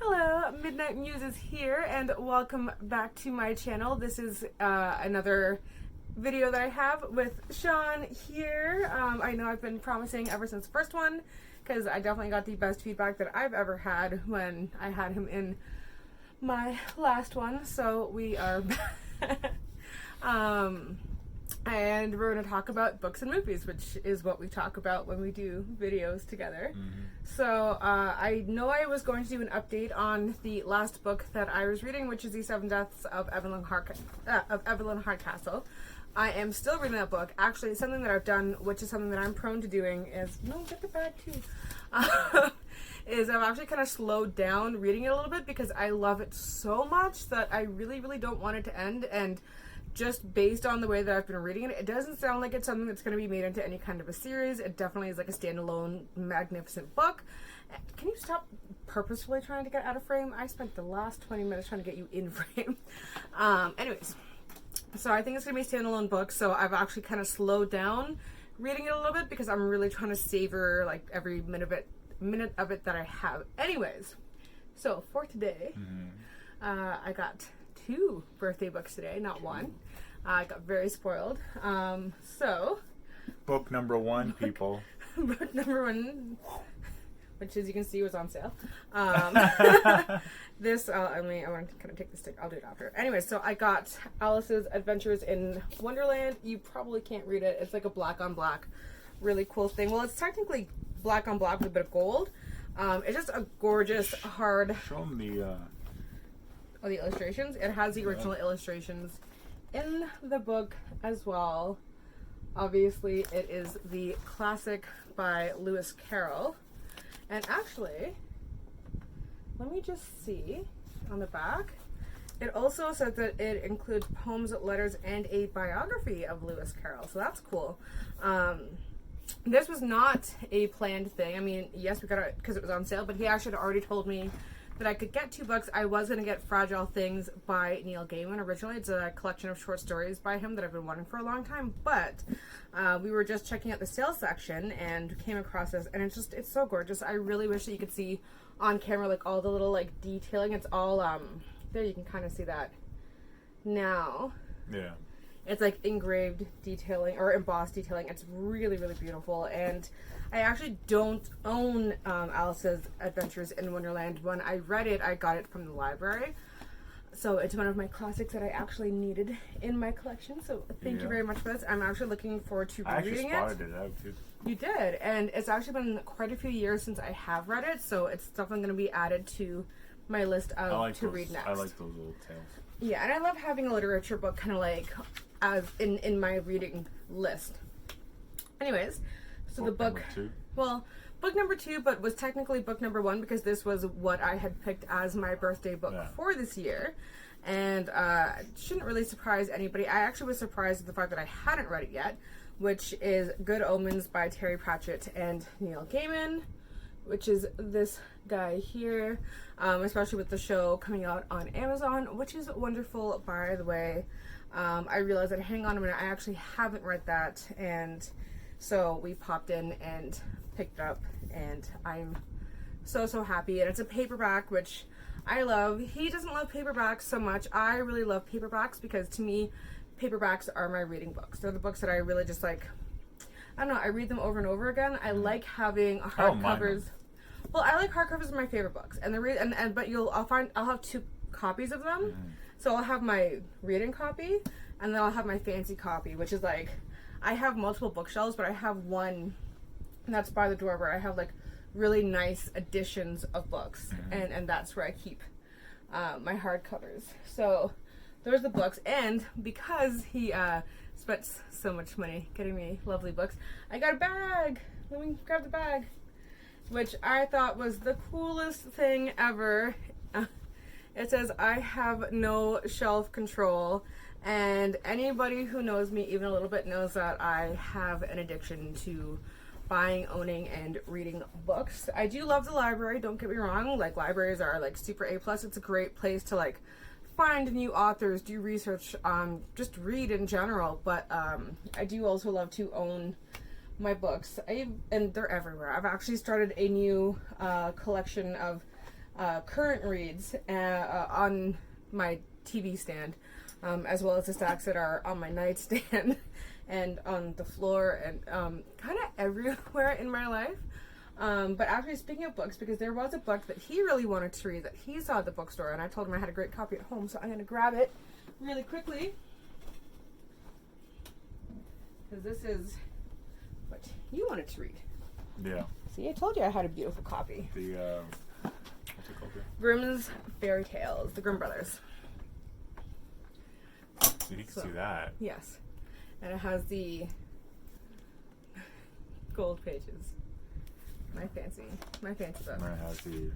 Hello, Midnight Muses here, and welcome back to my channel. This is another video that I have with Shawn here. I know I've been promising ever since the first one, because I definitely got the best feedback that I've ever had when I had him in my last one, so we are back. And we're going to talk about books and movies, which is what we talk about when we do videos together. So I know I was going to do an update on the last book that I was reading, which is The Seven Deaths of Evelyn Hardcastle. I am still reading that book. Actually, something that I've done, which is something that I'm prone to doing, is get the bag too. Is I've actually kind of slowed down reading it a little bit because I love it so much that I really, really don't want it to end. And just based on the way that I've been reading it, it doesn't sound like it's something that's going to be made into any kind of a series. It definitely is like a standalone, magnificent book. Can you stop purposefully trying to get out of frame? I spent the last 20 minutes trying to get you in frame. Anyways, so I think it's going to be a standalone book, so I've actually kind of slowed down reading it a little bit because I'm really trying to savor like every minute of it that I have. Anyways, so for today, I got 2 birthday books today, not one. I got very spoiled. So book number 1, people. Book number 1, which as you can see was on sale. This, I want to kind of take the stick. I'll do it after. Anyway, so I got Alice's Adventures in Wonderland. You probably can't read it. It's like a black on black, really cool thing. Well, it's technically black on black with a bit of gold. It's just a gorgeous, hard. Show them the. Oh, the illustrations. It has the original illustrations in the book as well. Obviously, it is the classic by Lewis Carroll. And actually, let me just see on the back. It also says that it includes poems, letters, and a biography of Lewis Carroll. So that's cool. This was not a planned thing. I mean, yes, we got it because it was on sale, but he actually had already told me that I could get 2 books. I was going to get Fragile Things by Neil Gaiman originally. It's a collection of short stories by him that I've been wanting for a long time, but we were just checking out the sales section and came across this, and it's so gorgeous. I really wish that you could see on camera like all the little like detailing. It's all there, you can kind of see that now. Yeah. It's like engraved detailing or embossed detailing. It's really, really beautiful. And I actually don't own Alice's Adventures in Wonderland. When I read it, I got it from the library. So it's one of my classics that I actually needed in my collection. So thank you very much for this. I'm actually looking forward to reading it. I actually spotted it out too. You did. And it's actually been quite a few years since I have read it. So it's definitely going to be added to my list of read next. I like those little tales. Yeah, and I love having a literature book kind of like as in my reading list. Anyways, so the book, book number 2, but was technically book number 1 because this was what I had picked as my birthday book for this year. And shouldn't really surprise anybody. I actually was surprised at the fact that I hadn't read it yet, which is Good Omens by Terry Pratchett and Neil Gaiman, which is this guy here, especially with the show coming out on Amazon, which is wonderful, by the way. I realized that, hang on a minute, I actually haven't read that, and so we popped in and picked it up, and I'm so happy. And it's a paperback, which I love. He doesn't love paperbacks so much. I really love paperbacks because to me, paperbacks are my reading books. They're the books that I really just like, I don't know, I read them over and over again. I like having hardcovers. Well, I like hardcovers are my favorite books, and but I'll have 2 copies of them. So I'll have my reading copy, and then I'll have my fancy copy, which is like, I have multiple bookshelves, but I have one that's by the door where I have like really nice editions of books, and that's where I keep my hardcovers. So there's the books, and because he spent so much money getting me lovely books, I got a bag. Let me grab the bag, which I thought was the coolest thing ever. It says, I have no shelf control, and anybody who knows me even a little bit knows that I have an addiction to buying, owning, and reading books. I do love the library, don't get me wrong. Like, libraries are like super A+. It's a great place to like find new authors, do research, just read in general. But I do also love to own my books. And they're everywhere. I've actually started a new collection of current reads on my TV stand, as well as the stacks that are on my nightstand and on the floor and kind of everywhere in my life. But actually, speaking of books, because there was a book that he really wanted to read that he saw at the bookstore, and I told him I had a great copy at home, so I'm going to grab it really quickly. Because this is what you wanted to read. Yeah. See, I told you I had a beautiful copy. The, what's it called? Grimm's Fairy Tales, the Grimm Brothers. So you can see that. Yes. And it has the gold pages. My fancy book. And then it has the...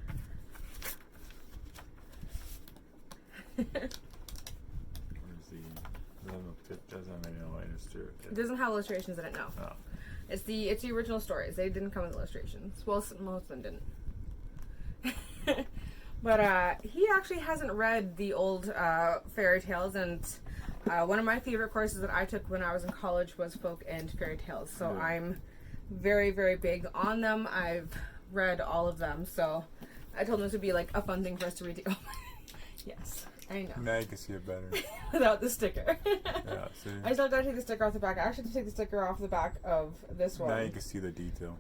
It doesn't have any illustrations. It doesn't have illustrations in it, no. Oh. It's the original stories. They didn't come with illustrations. Well, most of them didn't. But he actually hasn't read the old fairy tales, and one of my favorite courses that I took when I was in college was folk and fairy tales. So I'm very, very big on them. I've read all of them, so I told him this would be like a fun thing for us to read together. Yes, I know. Now you can see it better. Without the sticker. Yeah, see? I still gotta take the sticker off the back. I actually have to take the sticker off the back of this one. Now you can see the detail.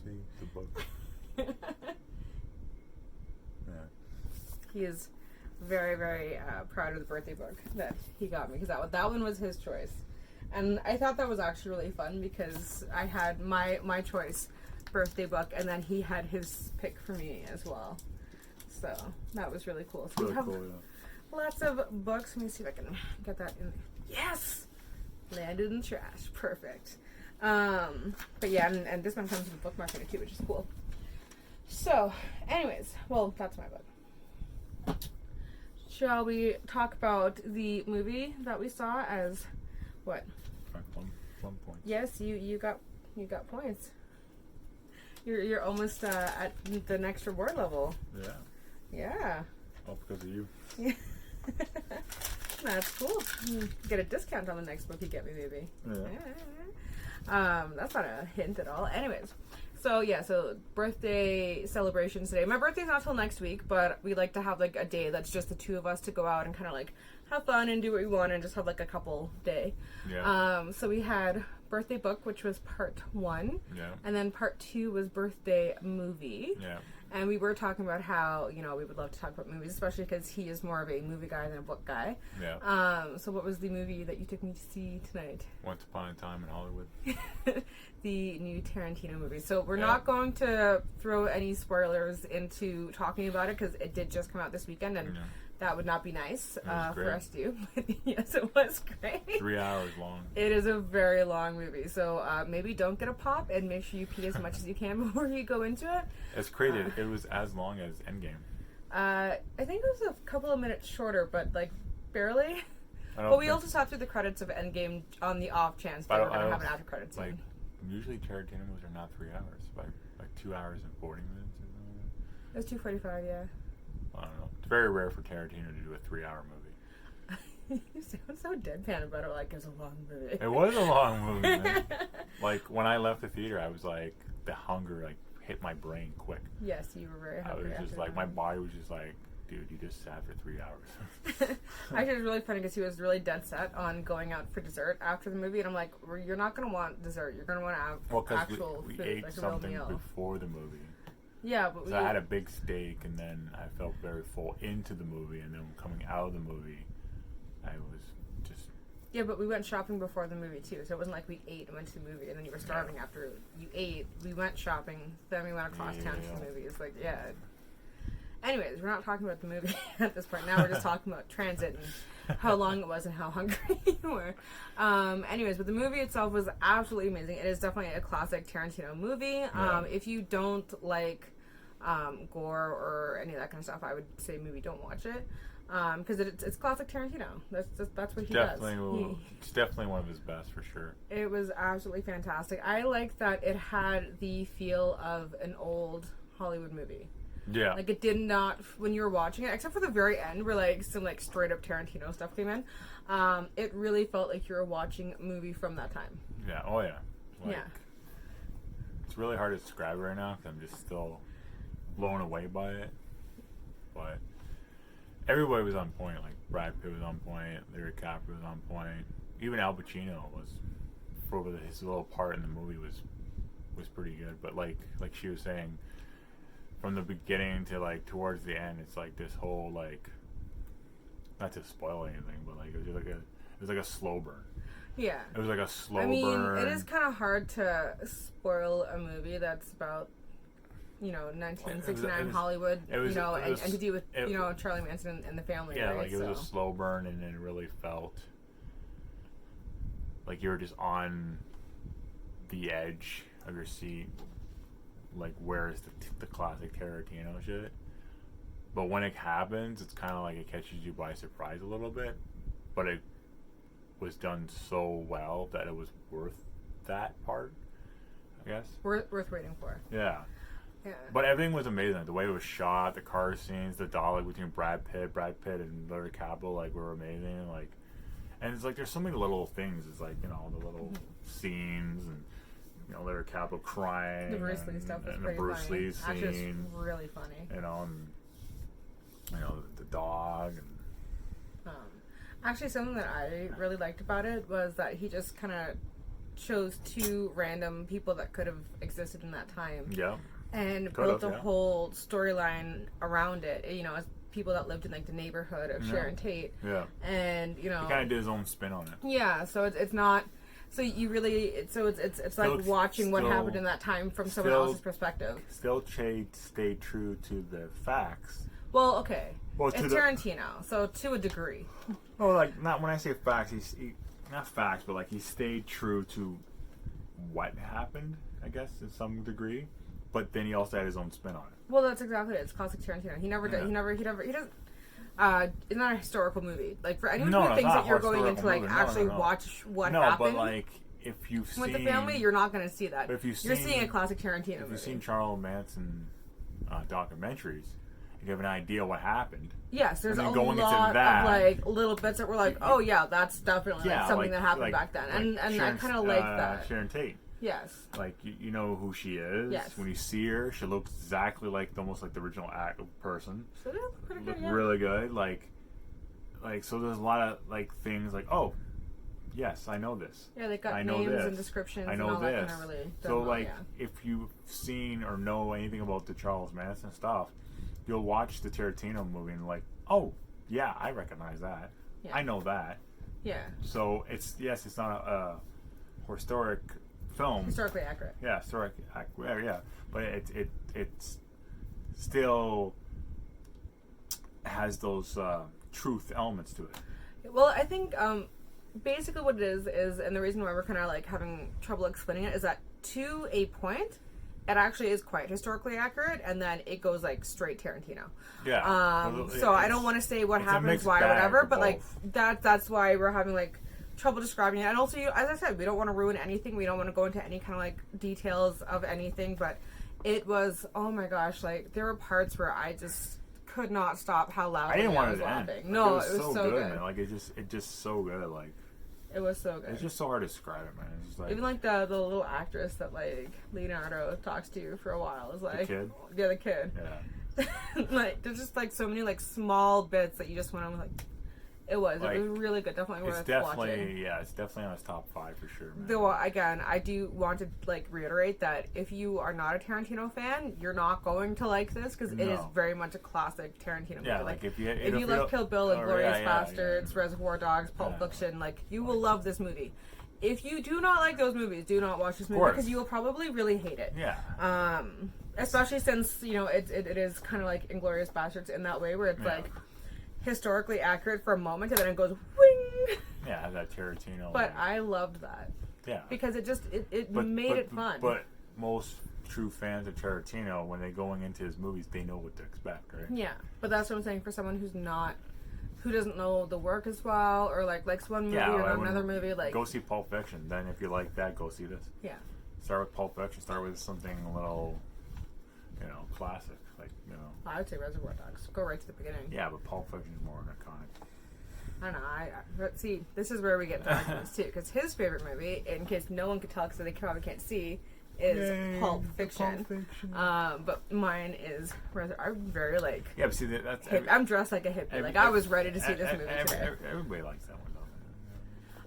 See the book. Yeah. He is very, very proud of the birthday book that he got me, because that one was his choice. And I thought that was actually really fun because I had my choice birthday book, and then he had his pick for me as well. So that was really cool. So we have lots of books. Let me see if I can get that in. Yes! Landed in the trash. Perfect. But yeah, and this one comes with a bookmark in it too, which is cool. So, anyways, well, that's my book. Shall we talk about the movie that we saw as what? One point. Yes, you got points. You're almost at the next reward level. Yeah. Yeah. All because of you. Yeah. That's cool. You get a discount on the next book you get me, maybe. Yeah. That's not a hint at all. Anyways, so birthday celebrations today. My birthday's not till next week, but we like to have like a day that's just the two of us to go out and kind of like have fun and do what we want and just have like a couple day. Yeah. So we had birthday book, which was part 1. Yeah. And then part 2 was birthday movie. Yeah. And we were talking about how, we would love to talk about movies, especially because he is more of a movie guy than a book guy. Yeah. So what was the movie that you took me to see tonight? Once Upon a Time in Hollywood. The new Tarantino movie. So we're not going to throw any spoilers into talking about it because it did just come out this weekend, and that would not be nice for us to do. But yes, it was great. 3 hours long. It is a very long movie, so maybe don't get a pop and make sure you pee as much as you can before you go into it. It's crazy. It was as long as Endgame. I think it was a couple of minutes shorter, but like barely. But we also saw through the credits of Endgame on the off chance that we're going to have an after credits scene. Like, usually Tarantino movies are not 3 hours, like 2 hours and 40 minutes or something. It was 2:45, yeah. I don't know. It's very rare for Tarantino to do a 3-hour movie. You sound so deadpan about it, like it's a long movie. It was a long movie, man. Like, when I left the theater, I was like, the hunger, like, hit my brain quick. Yes, you were very hungry. I was just like, my body was just like, dude, you just sat for 3 hours. Actually, it was really funny because he was really dead set on going out for dessert after the movie, and I'm like, you're not going to want dessert. You're going to want to have actual we food, ate like a real something meal. before the movie. Yeah, but I had a big steak, and then I felt very full into the movie, and then coming out of the movie, I was just... Yeah, but we went shopping before the movie, too, so it wasn't like we ate and went to the movie, and then you were starving after you ate. We went shopping, then we went across town to the movie. It's like, yeah. Anyways, we're not talking about the movie at this point. Now we're just talking about transit and how long it was and how hungry you were. Anyways, but the movie itself was absolutely amazing. It is definitely a classic Tarantino movie. If you don't like gore or any of that kind of stuff, I would say maybe don't watch it. Because it's classic Tarantino. That's what he does. It's definitely one of his best for sure. It was absolutely fantastic. I like that it had the feel of an old Hollywood movie. Yeah. Like, it did not, when you were watching it, except for the very end where, like, some, like, straight-up Tarantino stuff came in, it really felt like you were watching a movie from that time. Yeah. Oh, yeah. Like, yeah. It's really hard to describe right now because I'm just still blown away by it. but everybody was on point. Like Brad Pitt was on point, Leonardo DiCaprio was on point. Even Al Pacino was, for his little part in the movie, was pretty good. But like she was saying, from the beginning to like towards the end, it's like this whole like, not to spoil anything, but like it was like a slow burn. Yeah. It was like a slow burn. I mean, it is kind of hard to spoil a movie that's about, 1969 Hollywood, and to do with, Charlie Manson and the family. Yeah, right? like it was a slow burn, and it really felt like you were just on the edge of your seat. Like, where's the classic Tarantino shit? But when it happens, it's kind of like it catches you by surprise a little bit. But it was done so well that it was worth that part, I guess. Worth waiting for. Yeah. Yeah. But everything was amazing. Like, the way it was shot, the car scenes, the dialogue between Brad Pitt and Leonardo DiCaprio, like, were amazing. Like, and it's like there's so many little things. It's like, the little scenes and Leonardo DiCaprio crying. The Bruce Lee stuff was and pretty the Bruce funny. Lee scene. Actually, it's really funny. And the dog and. Actually, something that I really liked about it was that he just kind of chose two random people that could have existed in that time. Yeah. And built a whole storyline around it, as people that lived in like the neighborhood of Sharon Tate. Yeah. And he kind of did his own spin on it. Yeah, so it's not. So you really, it's like watching what happened in that time from someone else's perspective. Still stay true to the facts. Well, okay. It's Tarantino, so to a degree. Well, like, not when I say facts, not facts, but like he stayed true to what happened, I guess, to some degree. But then he also had his own spin on it. Well, that's exactly it. It's classic Tarantino. He never does. He doesn't. It's not a historical movie. Like, for anyone who thinks that you're going into like actually watch what happened. No, but like if you've seen with the family, you're not going to see that. But you're seeing a classic Tarantino movie. If you've seen Charles Manson documentaries, you have an idea what happened. Yes, there's a lot of like little bits that were like, oh yeah, that's definitely something that happened back then, and I kind of like that. Sharon Tate. Yes. Like you know who she is. Yes. When you see her, she looks exactly like almost like the original person. So they look pretty good. Really good. Like so. There's a lot of like things like, oh, yes, I know this. Yeah, they got names and descriptions. I know and all this. That kind of really so like, if you've seen or know anything about the Charles Manson stuff, you'll watch the Tarantino movie and like, oh yeah, I recognize that. Yeah. I know that. Yeah. So it's not a historic film. Historically accurate. Yeah, historically accurate. Yeah, but it's still has those truth elements to it. Well, I think basically what it is, and the reason why we're kind of like having trouble explaining it is that to a point, it actually is quite historically accurate, and then it goes like straight Tarantino. Yeah. So I don't want to say what happens, why, or whatever, but like that's why we're having like trouble describing it. And also, as I said, we don't want to ruin anything. We don't want to go into any kind of like details of anything. But it was, oh my gosh, like there were parts where I just could not stop how loud I was laughing. No, it was so good. Man. Like it just so good. Like it was so good. It's just so hard to describe it, man. It's just like, even like the little actress that like Leonardo talks to for a while is like the kid. Yeah. Like there's just like so many like small bits that you just went on like. It was really good. Definitely worth watching. Yeah, it's definitely on his top 5 for sure, man. Though again, I do want to like reiterate that if you are not a Tarantino fan, you're not going to like this because it is very much a classic Tarantino movie. Yeah, like if you like Kill Bill and Glorious Bastards, Reservoir Dogs, Pulp Fiction, like you will love this movie. If you do not like those movies, do not watch this movie because you will probably really hate it. Yeah. Especially since it is kind of like Inglourious Bastards in that way where it's like historically accurate for a moment and then it goes wing. Yeah, that Tarantino. But I loved that. Yeah. Because it just made it fun. But most true fans of Tarantino, when they're going into his movies, they know what to expect, right? Yeah. But that's what I'm saying for someone who doesn't know the work as well, or like likes one movie or another movie, like go see Pulp Fiction. Then if you like that, go see this. Yeah. Start with Pulp Fiction. Start with something a little, classic. I would say Reservoir Dogs. Go right to the beginning. Yeah, but Pulp Fiction is more iconic. I don't know. See, this is where we get into arguments too, because his favorite movie, in case no one could tell because they probably can't see, is Pulp Fiction. But mine is I'm very like yeah. But see, that's I'm dressed like a hippie. Like I was ready to see this movie today. Everybody likes that one.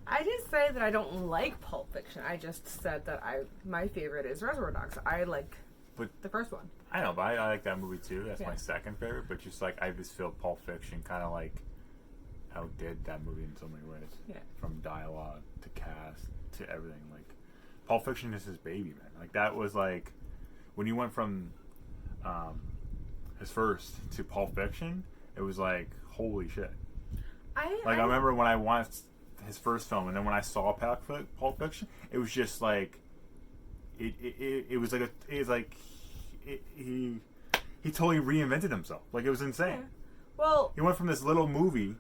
I didn't say that I don't like Pulp Fiction. I just said that my favorite is Reservoir Dogs. I like the first one. I know, but I like that movie too. That's my second favorite. But just like I just feel Pulp Fiction kind of like outdid that movie in so many ways. Yeah. From dialogue to cast to everything. Like Pulp Fiction is his baby, man. Like that was like when you went from his first to Pulp Fiction. It was like holy shit. I remember when I watched his first film, and then when I saw Pulp Fiction, it was just like it was like he totally reinvented himself. Like it was insane. Yeah. Well, he went from this little movie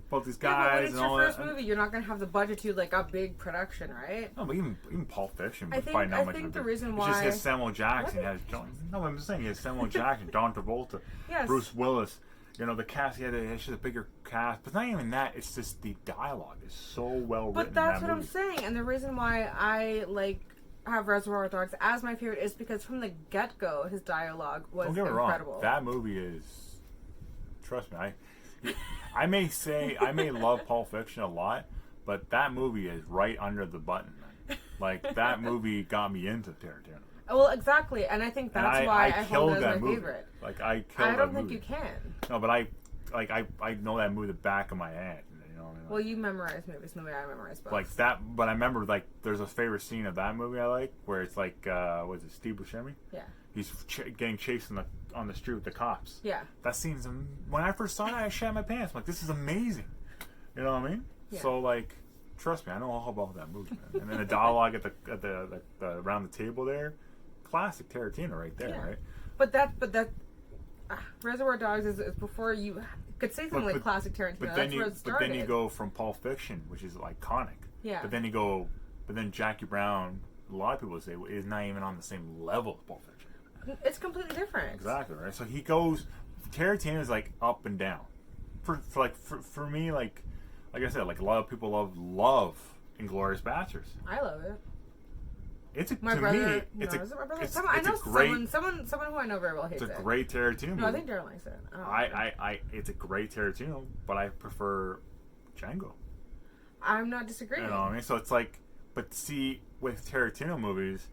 about these guys and all that. When it's your first movie, you're not going to have the budget to like a big production, right? No, but even Pulp Fiction. I think the reason why it's just his Samuel Jackson. I'm just saying he has Samuel Jackson, John Travolta, Bruce Willis. You know, the cast, he had just a bigger cast. But not even that, it's just the dialogue is so well written. But that's what I'm saying. And the reason why I have Reservoir Dogs as my favorite is because from the get-go, his dialogue was incredible. Wrong. That movie is, trust me, I may love Pulp Fiction a lot, but that movie is right under the button. Man. Like, that movie got me into Tarantino. Well, exactly, and I think that's why I hold it as my favorite. Like I don't think you can. No, but I know that movie the back of my head. You know what I mean? Well, you memorize movies the way I memorize books. Like that, but I remember like there's a favorite scene of that movie I like where it's like was it Steve Buscemi? Yeah. He's getting chased on the street with the cops. Yeah. That scene's when I first saw it, I shat my pants. I'm like, this is amazing. You know what I mean? Yeah. So like, trust me, I know all about that movie. Man. And then the dialogue at the around the table there. Classic Tarantino right there, right? But that Reservoir Dogs is before you could say something like classic Tarantino. That's where it started. But then you go from Pulp Fiction, which is iconic. Yeah. But then Jackie Brown, a lot of people say is not even on the same level of Pulp Fiction. It's completely different. Exactly, right? So he goes. Tarantino is like up and down. For me, like I said, like a lot of people love Inglourious Basterds. I love it. It's a my to brother, me. No, it's a. Is it my brother? It's, I know it's a great, someone who I know very well hates it. It's a great Tarantino movie. No, I think Daryl likes it. It's a great Tarantino, but I prefer Django. I'm not disagreeing. You know what I mean? So it's like, but see, with Tarantino movies,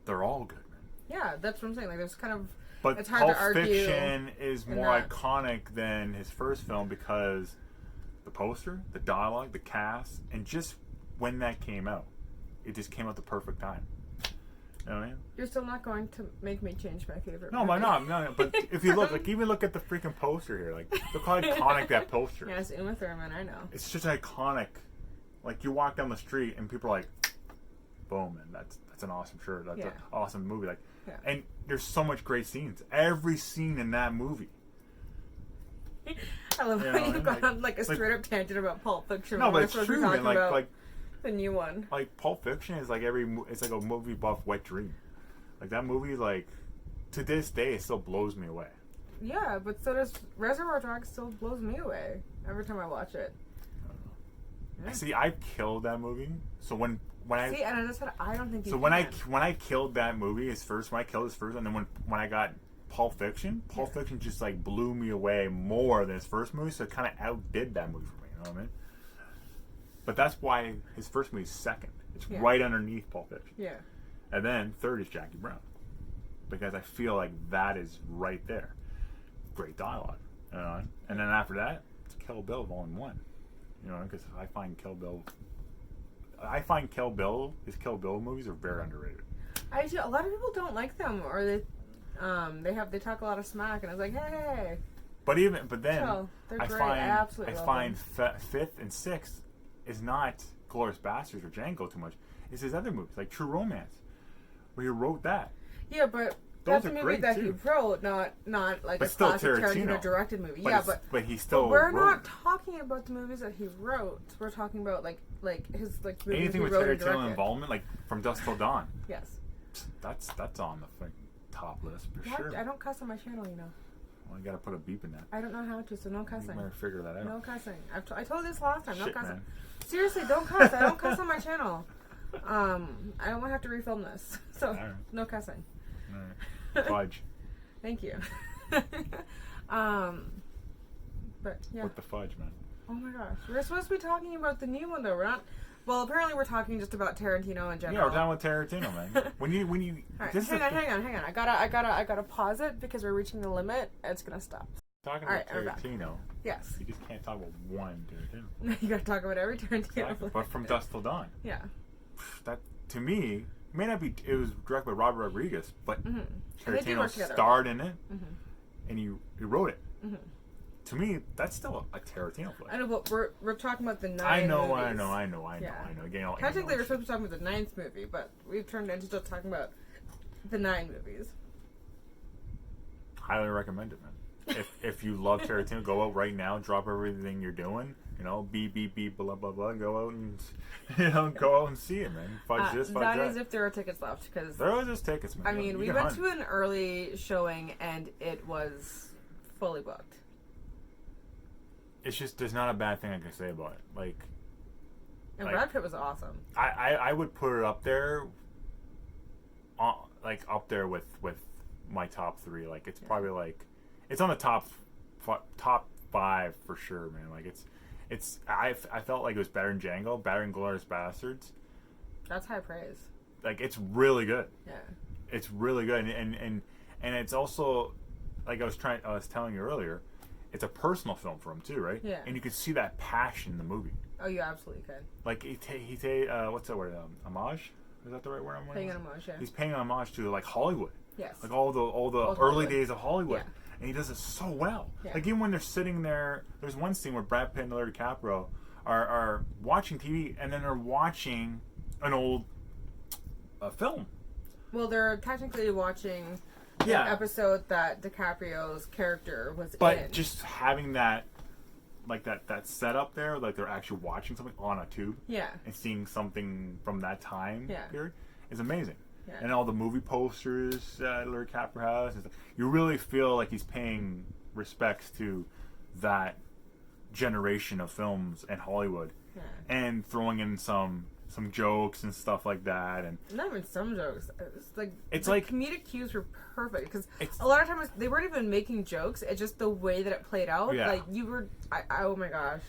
they're all good, man. Yeah, that's what I'm saying. Like, there's kind of. But it's hard Pulp to argue Fiction is more iconic than his first film because the poster, the dialogue, the cast, and just when that came out. It just came at the perfect time. You know what I mean? You're still not going to make me change my favorite movie. No, no. But if you look, like, even look at the freaking poster here. Like, look how iconic that poster is. Yeah, it's Uma Thurman, I know. It's just iconic. Like, you walk down the street and people are like, boom, man, that's an awesome shirt. That's an awesome movie. Like, and there's so much great scenes. Every scene in that movie. I love how you've gone on like a straight up tangent about Pulp Fiction. No, but it's true, man. Like the new one. Like Pulp Fiction is like it's like a movie buff wet dream. Like that movie, like to this day, it still blows me away. Yeah, but so does Reservoir Dogs. Still blows me away every time I watch it. Yeah. See, I killed that movie. So when I see, and I just said I don't think. So when I killed that movie, when I killed his first, and then when I got Pulp Fiction just like blew me away more than his first movie. So it kind of outdid that movie for me. You know what I mean? But that's why his first movie is second. It's right underneath Pulp Fiction. Yeah. And then third is Jackie Brown. Because I feel like that is right there. Great dialogue. You know? And then after that, it's Kill Bill Volume 1. You know, because I find Kill Bill, his Kill Bill movies are very underrated. I do. A lot of people don't like them, or they talk a lot of smack, and I was like, hey. But then I find fifth and sixth is not Inglourious Basterds or Django too much. It's his other movies, like True Romance, where he wrote that. Yeah, but that's a movie that he wrote, not like a classic Tarantino directed movie. But he still. But we're not talking about the movies that he wrote. We're talking about like his like movies anything he with wrote Tarantino involvement, like From Dusk Till Dawn. Yes. That's on the top list for sure. I don't cuss on my channel, you know. Well, you gotta put a beep in that. I don't know how to, so no cussing. You better figure that out. No cussing. I told you this last time. Shit, no cussing. Man. Seriously, don't cuss. I don't cuss on my channel. I don't want to have to refilm this, so no cussing. Right. Fudge. Thank you. But yeah. What the fudge, man? Oh my gosh, we're supposed to be talking about the new one though. We're not. Well, apparently we're talking just about Tarantino in general. Yeah, we're done with Tarantino, man. When you. All right, hang on. I gotta pause it because we're reaching the limit. It's gonna stop. Talking about Tarantino. Yes. You just can't talk about one Tarantino. No, you gotta talk about every Tarantino. Exactly. But From Dusk Till Dawn. Yeah. That, to me, may not be. It was directed by Robert Rodriguez, but Tarantino starred in it, and he wrote it. To me, that's still a Tarantino flick. I know, but we're talking about the 9 I know. Yeah. Technically, we're supposed to be talking about the 9th movie, but we've turned into just talking about the 9 movies. Highly recommend it, man. If you love Tarantino, go out right now, drop everything you're doing. You know, beep, blah, blah, blah. Go out and go out and see it, man. Fudge this, fudge that. That is if there are tickets left, because there are just tickets, man. I mean, we went to an early showing and it was fully booked. It's just there's not a bad thing I can say about it. Like, Brad Pitt was awesome. I would put it up there, up there with my top 3. Like, it's probably like it's on the top 5 for sure, man. Like, I felt like it was better than Django, better than Glorious Bastards. That's high praise. Like, it's really good. Yeah. It's really good, and it's also, like I was telling you earlier, it's a personal film for him too, right? Yeah. And you can see that passion in the movie. Oh, you absolutely can. Like what's that word? Homage? Is that the right word? Paying an homage, yeah. He's paying homage to like Hollywood. Yes. Like all the early days of Hollywood. Yeah. And he does it so well. Yeah. Like, even when they're sitting there, there's one scene where Brad Pitt and Leonardo DiCaprio are watching TV, and then they're watching an old film. Well, they're technically watching an episode that DiCaprio's character was in. But just having that, like that setup there, like they're actually watching something on a tube. Yeah. And seeing something from that time period is amazing. Yeah. And all the movie posters Leonardo DiCaprio has, and stuff, you really feel like he's paying respects to that generation of films and Hollywood, and throwing in some jokes and stuff like that, and not even some jokes. It's like comedic cues were perfect because a lot of times they weren't even making jokes. It's just the way that it played out. Yeah. Like you were, oh my gosh,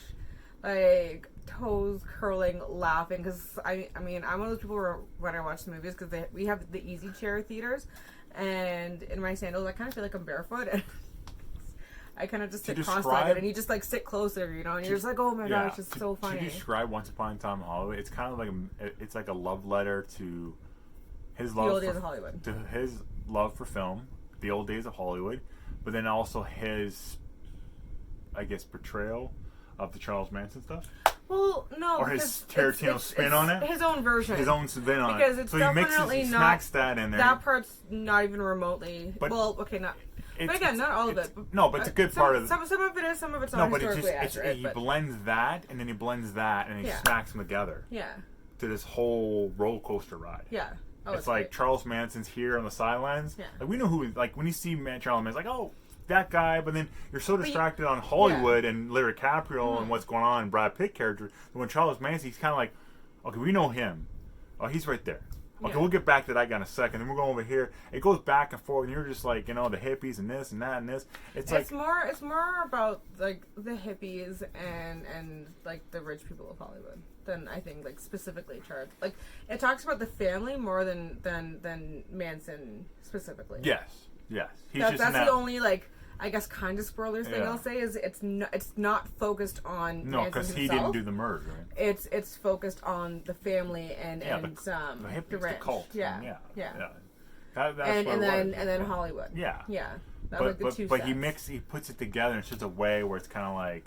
like toes curling, laughing. Because I mean, I'm one of those people where when I watch the movies, because we have the easy chair theaters, and in my sandals, I kind of feel like I'm barefoot. And I kind of just sit cross-legged, and you just like sit closer, you know, and you're just like, oh my gosh, it's so funny. To describe Once Upon a Time in Hollywood, it's kind of like it's like a love letter to his love days of Hollywood, to his love for film, the old days of Hollywood, but then also his, I guess, portrayal of the Charles Manson stuff. Well, no, or his Tarantino spin on it. His own version. His own spin on it. Because it's definitely he smacks that in there. That part's not even remotely. But again, not all of it. But it's a good part of it. Some of it is, some of it's not historically accurate. He blends that, and then he blends that, and he smacks them together. Yeah. To this whole roller coaster ride. Yeah. Oh, it's like Charles Manson's here on the sidelines. Yeah. Like, we know who. Like, when you see Charles Manson, like, oh, that guy. But then you're so distracted on Hollywood and Leonardo DiCaprio and what's going on in Brad Pitt character. But when Charles Manson, he's kind of like, okay, we know him. Oh, he's right there. Okay, we'll get back to that guy in a second. Then we're going over here. It goes back and forth, and you're just like, you know, the hippies and this and that and this. It's more about like the hippies and like the rich people of Hollywood than I think like specifically Charles. Like, it talks about the family more than Manson specifically. Yes. That's the only like, I guess, kind of spoilers thing I'll say is it's not focused on Manson because he himself. didn't do the murder, right? It's focused on the family and the hippies, the ranch. The cult. Yeah. That's and then Hollywood. Yeah. But he puts it together in such a way where it's kind of like,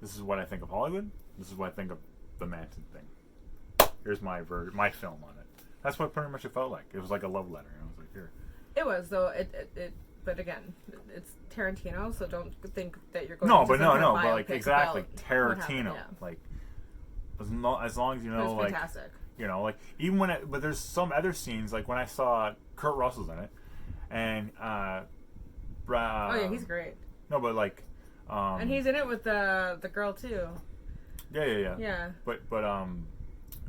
this is what I think of Hollywood. This is what I think of the Manson thing. Here's my film on it. That's what pretty much it felt like. It was like a love letter. I was like, here. It was though. It but again, it's Tarantino, so don't think that you're going. But like exactly Tarantino. Like, as long as you know, like, fantastic. You know, like, even when but there's some other scenes, like when I saw Kurt Russell's in it, and oh yeah, he's great. No, but like, and he's in it with the girl too. Yeah. But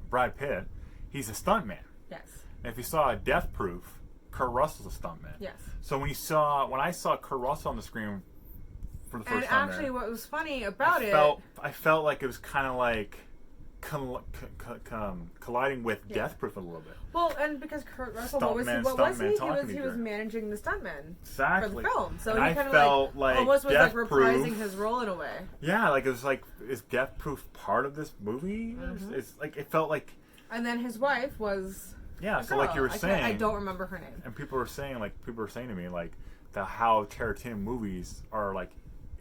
Brad Pitt, he's a stuntman. Yes. And if you saw Death Proof, Kurt Russell's a stuntman. Yes. So when I saw Kurt Russell on the screen for the first time, and actually, what was funny about I felt like it was kind of like colliding with Death Proof a little bit. Well, and because Kurt Russell, what was he? He was managing the stuntman for the film, so he kind of like almost was like reprising his role in a way. Yeah, like it was like, is Death Proof part of this movie? It's like it felt like. And then his wife was. Yeah, so like you were saying, I don't remember her name. And people were saying to me like how Tarantino movies are like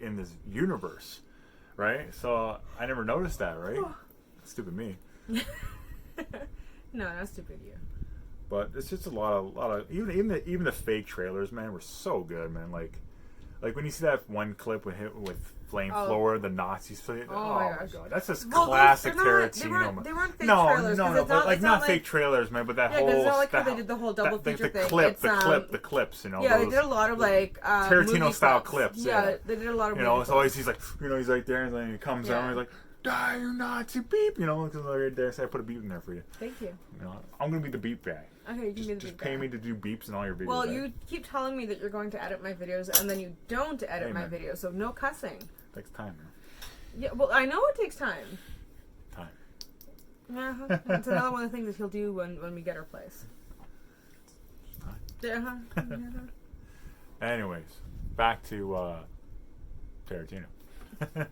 in this universe, right? So I never noticed that, right? Stupid me. No, not stupid you. But it's just a lot of even the fake trailers, man, were so good, man. Like when you see that one clip with Flamethrower, the Nazis. Oh my gosh, that's just classic Tarantino. They weren't fake trailers. No, but not fake trailers, man. But that whole it's not like how they did the whole double feature thing. The clips, Yeah, they did a lot of like Tarantino style clips. Yeah, they did a lot of. It's always he's like right there, and then he comes down, and he's like, "Die, you Nazi beep!" Because right there, so I put a beep in there for you. Thank you. I'm gonna be the beep guy. Okay, you can be the beep guy. Just pay me to do beeps in all your videos. Well, you keep telling me that you're going to edit my videos, and then you don't edit my videos, so no cussing. Takes time, man. Yeah, well, I know it takes time. Yeah, it's another one of the things that he'll do when we get our place. Anyways, back to Tarantino. But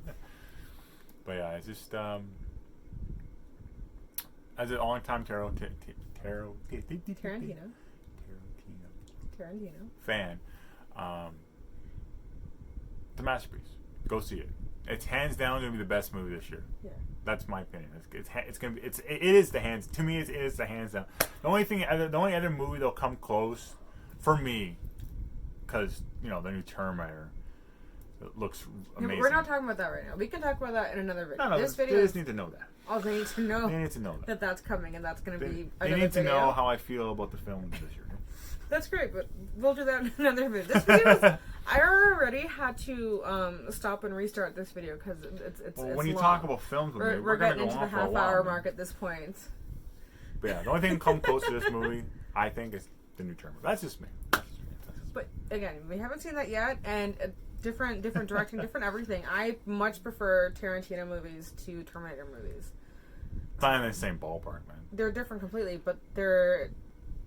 yeah, it's just as a long-time Tarantino fan, the masterpiece. Go see it. It's hands down going to be the best movie this year. Yeah, that's my opinion. It's gonna be it is the hands to me. It is the hands down. The only other movie that'll come close for me, because the new Terminator. It looks amazing. We're not talking about that right now. We can talk about that in another video. No, this video they just need to know that. Oh, they need to know. They need to know that that's coming, and that's going to be. They need to know how I feel about the film this year. That's great, but we'll do that in another video. This video I already had to stop and restart this video because it's when you long. Talk about films with me, we're getting into the half-hour mark at this point. But yeah, the only thing that come close to this movie, I think, is the new Terminator. That's just me. But again, we haven't seen that yet, and. Different directing, different everything. I much prefer Tarantino movies to Terminator movies. It's not in the same ballpark, man. They're different completely, but they're,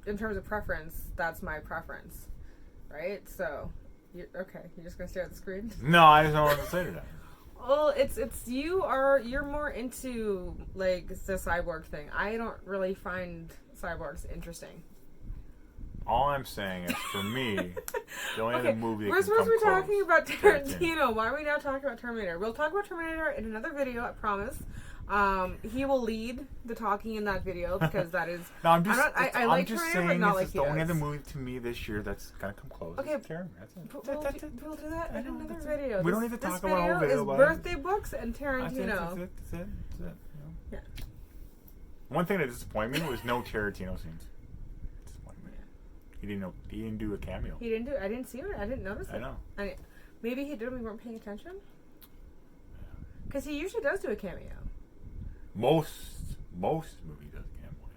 in terms of preference, that's my preference. Right? So, you're just going to stare at the screen? No, I just don't want to say to that. Well, you're more into, like, the cyborg thing. I don't really find cyborgs interesting. All I'm saying is, for me, the only other movie we're supposed to be talking about Tarantino. Why are we now talking about Terminator? We'll talk about Terminator in another video, I promise. He will lead the talking in that video because that is. No, I'm just. I like Terminator, but not like the only other movie to me this year that's gonna come close. Okay, we'll do that in another video. We don't need to talk about a whole video. This video is birthday books and Tarantino. That's it. Yeah. One thing that disappointed me was no Tarantino scenes. He didn't do a cameo. I didn't see it. I didn't notice it. I know. Maybe he did. We weren't paying attention. Because he usually does do a cameo. Most movies does a cameo.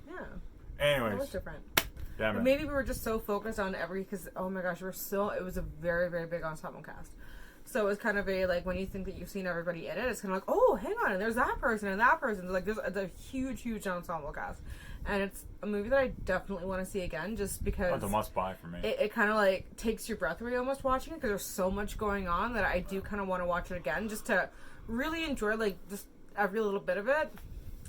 Yeah. Anyways, that was different. Yeah, man. Maybe we were just so focused on because oh my gosh, it was a very, very big ensemble cast. So it was kind of like when you think that you've seen everybody in it, it's kind of like, oh, hang on, and there's that person and that person. Like there's a huge ensemble cast. And it's a movie that I definitely want to see again, just because it's a must-buy for me. It kind of like takes your breath away almost watching it because there's so much going on that I do kind of want to watch it again, just to really enjoy like just every little bit of it.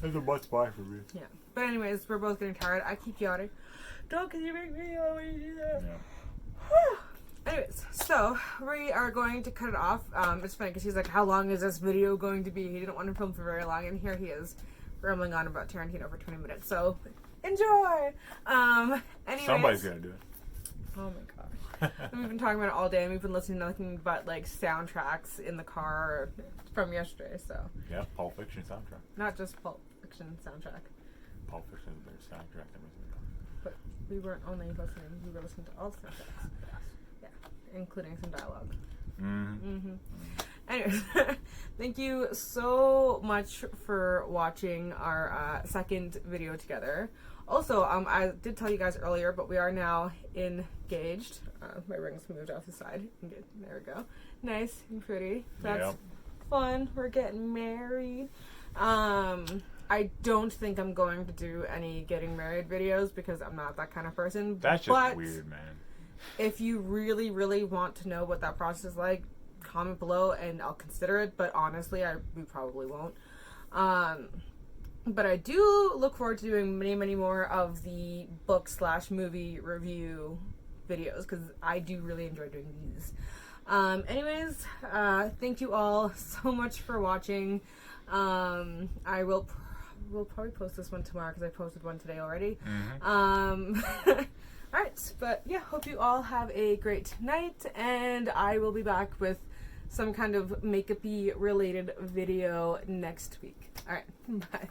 It's a must-buy for me. Yeah, but anyways, we're both getting tired. I keep yawning. Don't can you make me yawn when you do that? Yeah. Anyways, so we are going to cut it off. It's funny because he's like, "How long is this video going to be?" He didn't want to film for very long, and here he is. Rambling on about Tarantino for 20 minutes, so enjoy. Anyways, somebody's gonna do it. Oh my gosh, we've been talking about it all day, and we've been listening to nothing but like soundtracks in the car from yesterday. So yeah, Pulp Fiction soundtrack. Not just Pulp Fiction soundtrack. Pulp Fiction is their soundtrack. But we weren't only listening; we were listening to all the soundtracks. Yes. Yeah, including some dialogue. Anyways, thank you so much for watching our second video together. Also, I did tell you guys earlier, but we are now engaged. My ring's moved off the side. There we go. Nice and pretty. That's fun. We're getting married. I don't think I'm going to do any getting married videos because I'm not that kind of person. That's just weird, man. If you really, really want to know what that process is like, comment below and I'll consider it. But honestly, we probably won't. But I do look forward to doing many, many more of the book/movie review videos because I do really enjoy doing these. Anyways, thank you all so much for watching. I will probably post this one tomorrow because I posted one today already. Alright, but yeah, hope you all have a great night, and I will be back with some kind of makeup-y related video next week. Alright, bye.